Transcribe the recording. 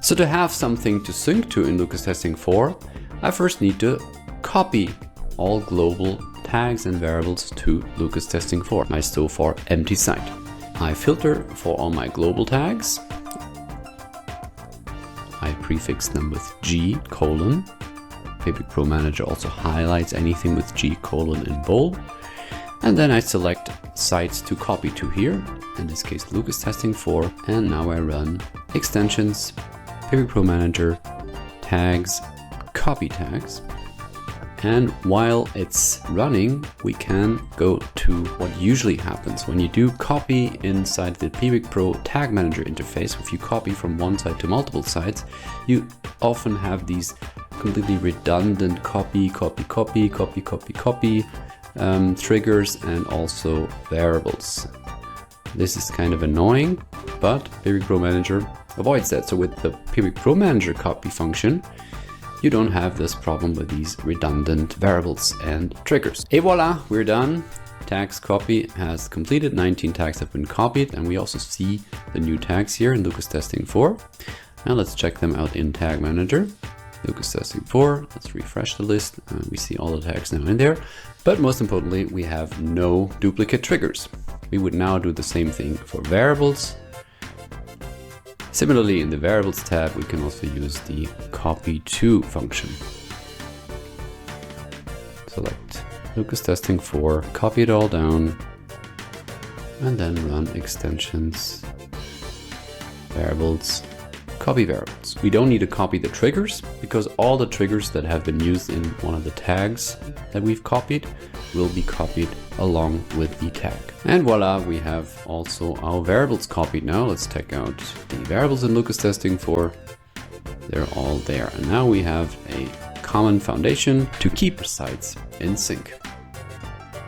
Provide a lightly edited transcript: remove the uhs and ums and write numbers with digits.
So to have something to sync to in Lukas Testing 4, I first need to copy all global tags and variables to Lukas Testing 4, my so far empty site. I filter for all my global tags. I prefix them with G:. Piwik Pro Manager also highlights anything with G: in bold. And then I select sites to copy to here, in this case Lukas Testing 4, and now I run extensions, Piwik Pro Manager, tags, copy tags. And while it's running, we can go to what usually happens when you do copy inside the Piwik Pro Tag Manager interface. If you copy from one site to multiple sites, you often have these completely redundant copy triggers and also variables. This is kind of annoying, but Piwik Pro Manager avoids that. So with the Piwik Pro Manager copy function, you don't have this problem with these redundant variables and triggers. Et voila, we're done. Tags copy has completed. 19 tags have been copied, and we also see the new tags here in Lukas Testing 4. Now let's check them out in Tag Manager. Lukas Testing 4, let's refresh the list. We see all the tags now in there, but most importantly, we have no duplicate triggers. We would now do the same thing for variables. Similarly, in the variables tab, we can also use the copy to function. Select Lukas Testing 4, copy it all down, and then run extensions, variables, copy variables. We don't need to copy the triggers because all the triggers that have been used in one of the tags that we've copied will be copied along with the tag. And voila, we have also our variables copied now. Let's check out the variables in Lukas Testing 4. They're all there. And now we have a common foundation to keep sites in sync.